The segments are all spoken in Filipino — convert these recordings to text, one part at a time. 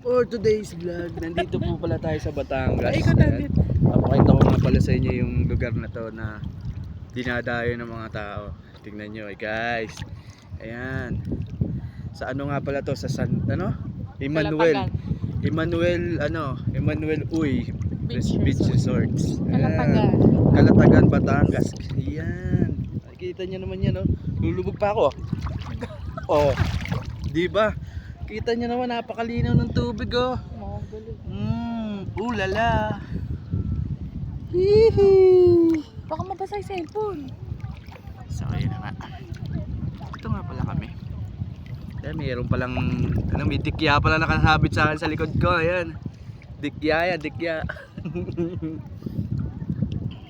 For today's vlog, nandito po pala tayo sa Batangas. Ay, ikaw nandito. Papakita ko nga pala sa inyo yung lugar na to na dinadayo ng mga tao. Tingnan nyo guys. Ayan. Sa ano nga pala to? Sa San, ano? Emmanuel. Emmanuel Uy. Beach Resorts. Kalatagan. Kalatagan, Batangas. Ayan. Nakikita nyo naman yan, no? Lulubog pa ako. Oh. Di ba? Kita nyo naman, napakalinaw ng tubig, oh. Ulala. Hihi. Baka mabasa yung cellphone. So, ayun na nga. Ito nga pala kami. Ayan, mayroon palang, may dikya pala nakasabit sa akin sa likod ko. Ayan. Dikya yan, dikya.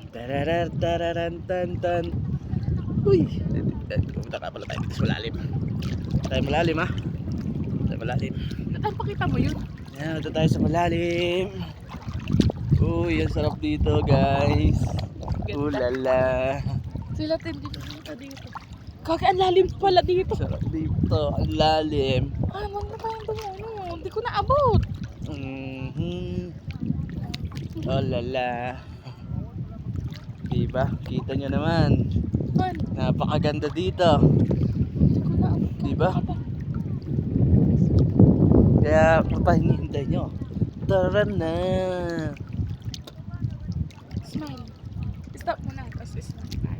Tarararararantantan. Uy. Pumunta ka pala tayo dito sa malalim. Tayo malalim, ha? Tayo malalim. Saan pakita mo yun? Ayan, ito tayo sa malalim. Uy, ang sarap dito, guys. Ulala. Sila din dito. Kaki, ang lalim pala dito. Sarap dito, ang lalim. Ay, wag na tayong ano. Hindi ko naabot. Ulala. Diba? Kita nyo naman. Man, Napakaganda dito. hindi ko naabot. Diba? Kaya papahinihintay nyo. Tara na. Smile. Stop muna. Tapos smile.